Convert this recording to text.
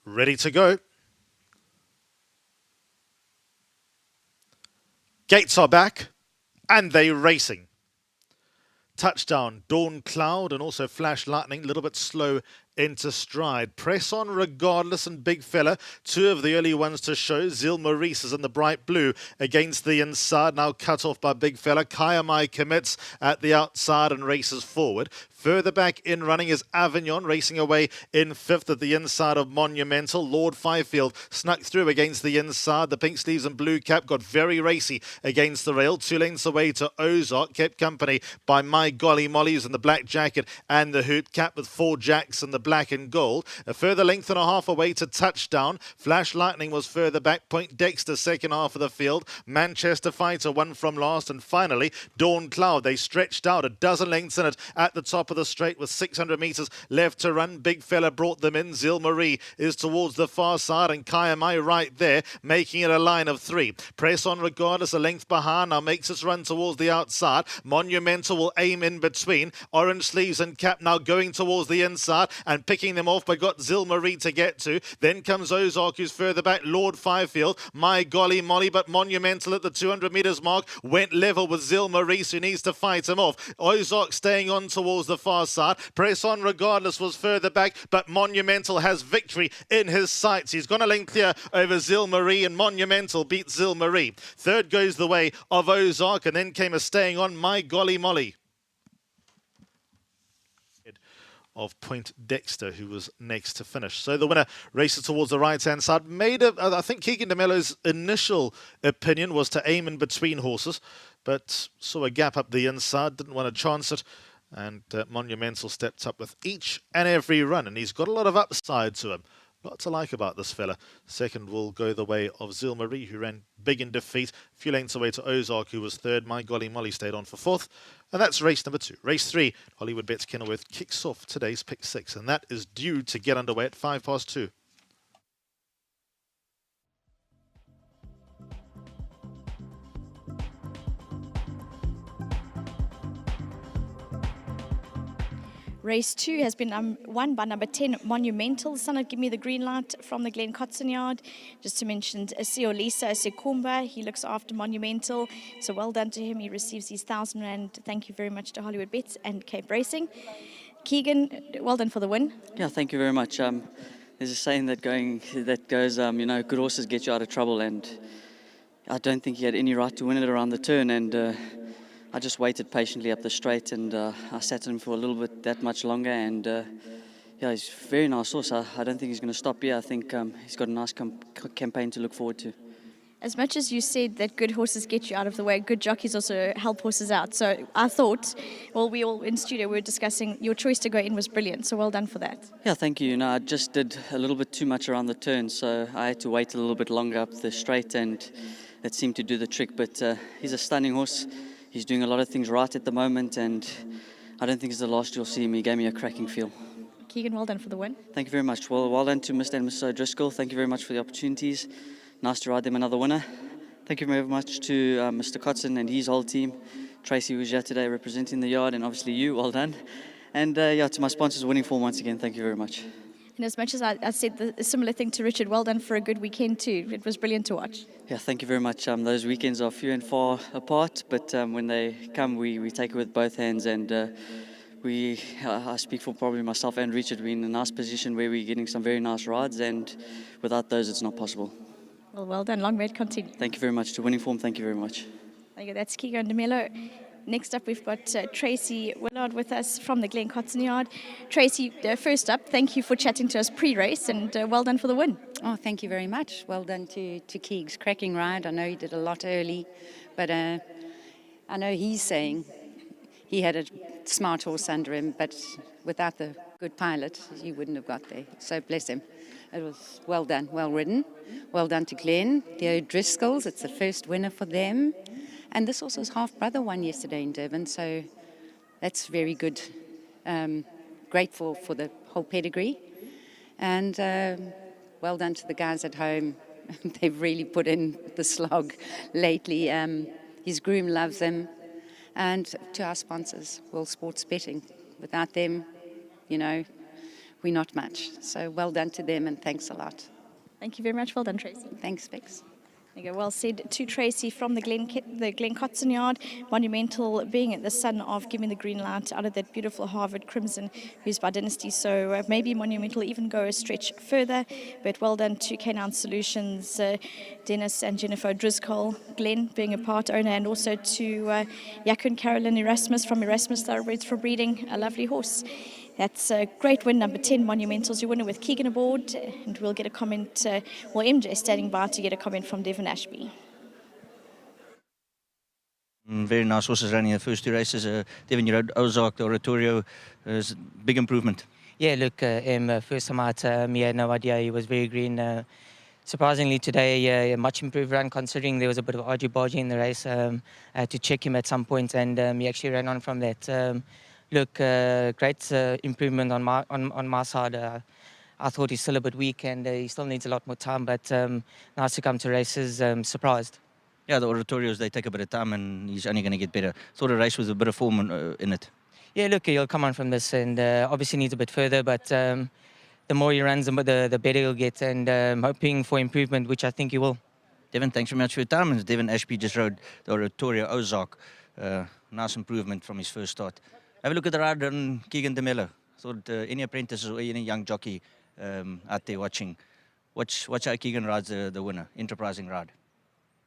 Ready to go. Gates are back, and they racing. Touchdown, Dawn Cloud, and also Flash Lightning, a little bit slow into stride. Press on regardless, and Big Fella, two of the early ones to show. Zil Maurice is in the bright blue against the inside, now cut off by Big Fella. Kayamai commits at the outside and races forward. Further back in running is Avignon, racing away in fifth at the inside of Monumental. Lord Fifield snuck through against the inside. The pink sleeves and blue cap got very racy against the rail. 2 lengths away to Ozark, kept company by My Golly Molly, who's in the black jacket and the hoop cap with 4 jacks in the black and gold. A further length and a half away to Touchdown. Flash Lightning was further back. Point Dexter, second half of the field. Manchester Fighter, one from last. And finally, Dawn Cloud. They stretched out a dozen lengths in it at the top of the straight with 600 metres left to run. Big Fella brought them in. Zil Marie is towards the far side, and Kayamai right there, making it a line of 3. Press on regardless, a length behind, now makes its run towards the outside. Monumental will aim in between. Orange sleeves and cap now going towards the inside and picking them off, but got Zil Marie to get to. Then comes Ozark, who's further back. Lord Fifield, My Golly Molly, but Monumental at the 200 metres mark went level with Zil Marie, who needs to fight him off. Ozark staying on towards the far side. Press on regardless was further back, but Monumental has victory in his sights. He's gone a length clear over Zil Marie, and Monumental beats Zil Marie. Third goes the way of Ozark, and then came a staying on My Golly Molly of Point Dexter, who was next to finish. So the winner races towards the right-hand side. I think Keegan DeMello's initial opinion was to aim in between horses, but saw a gap up the inside, didn't want to chance it. And Monumental stepped up with each and every run, and he's got a lot of upside to him. Lot to like about this fella. Second will go the way of Zil Marie, who ran big in defeat. A few lengths away to Ozark, who was third. My Golly Molly stayed on for fourth. And that's race number 2. Race 3, Hollywood Bets Kenilworth kicks off today's pick 6, and that is due to get underway at 2:05. Race 2 has been won by number 10, Monumental. Son of Give Me the Green Light from the Glen Cotton Yard. Just to mention, Siolisa Sekumba, he looks after Monumental. So well done to him. He receives his 1,000 Rand. Thank you very much to Hollywood Bets and Cape Racing. Keegan, well done for the win. Yeah, thank you very much. There's a saying that goes, good horses get you out of trouble, and I don't think he had any right to win it around the turn, and I just waited patiently up the straight, and I sat him for a little bit that much longer, and yeah, he's a very nice horse. I don't think he's going to stop here. I think he's got a nice campaign to look forward to. As much as you said that good horses get you out of the way, good jockeys also help horses out. So I thought, well, we all in studio were discussing your choice to go in was brilliant. So well done for that. Yeah, thank you. I just did a little bit too much around the turn, so I had to wait a little bit longer up the straight, and it seemed to do the trick. But he's a stunning horse. He's doing a lot of things right at the moment, and I don't think it's the last you'll see him. He gave me a cracking feel. Keegan, well done for the win. Thank you very much. Well done to Mr. and Mrs. O'Driscoll. Thank you very much for the opportunities. Nice to ride them another winner. Thank you very much to Mr. Cotton and his whole team. Tracy was here today representing the yard, and obviously you, well done. And yeah, to my sponsors, Winning Form once again, thank you very much. And as much as I said a similar thing to Richard, well done for a good weekend too. It was brilliant to watch. Yeah, thank you very much. Those weekends are few and far apart, but when they come, we take it with both hands, and I speak for probably myself and Richard. We're in a nice position where we're getting some very nice rides, and without those, it's not possible. Well done. Long may it continue. Thank you very much. To Winning Form, thank you very much. Thank you. That's Keegan DeMello. Next up, we've got Tracy Willard with us from the Glen Cotton Yard. Tracy, first up, thank you for chatting to us pre-race, and well done for the win. Oh, thank you very much. Well done to Keegs. Cracking ride. I know he did a lot early, but I know he's saying he had a smart horse under him, but without the good pilot, he wouldn't have got there. So bless him. It was well done, well ridden. Well done to Glenn. The O'Driscolls, it's the first winner for them. And this also his half-brother won yesterday in Durban, so that's very good. Grateful for the whole pedigree. And well done to the guys at home. They've really put in the slog lately. His groom loves him. And to our sponsors, World Sports Betting. Without them, we're not much. So well done to them, and thanks a lot. Thank you very much. Well done, Tracy. Thanks, Vix. There you go. Well said to Tracy from the Glen Cotson yard. Monumental being the son of giving the green light out of that beautiful Harvard Crimson, who's by dynasty. So maybe Monumental even go a stretch further. But well done to Canine Solutions, Dennis and Jennifer Driscoll, Glenn being a part owner, and also to Jaco and Carolyn Erasmus from Erasmus Thoroughbreds for breeding a lovely horse. That's a great win, number 10, Monumentals. Your winner with Keegan aboard, and we'll get a comment, MJ standing by to get a comment from Devon Ashby. Very nice horses running the first 2 races. Devon, you rode Ozark, the Oratorio, is big improvement. Yeah, look, first time out, he had no idea. He was very green. Surprisingly today, a much improved run considering there was a bit of argy-bargy in the race. I had to check him at some point, and he actually ran on from that. Look, great improvement on my side. I thought he's still a bit weak, and he still needs a lot more time, but nice to come to races, surprised. Yeah, the Oratorios, they take a bit of time, and he's only going to get better. Thought the race was a bit of form in it. Yeah, look, he'll come on from this, and obviously needs a bit further, but the more he runs, the better he'll get, and hoping for improvement, which I think he will. Devon, thanks very much for your time. And Devon Ashby just rode the Oratorio Ozark. Nice improvement from his first start. Have a look at the ride on Keegan de Mello. Thought any apprentices or any young jockey out there watching, watch how Keegan rides the winner. Enterprising ride.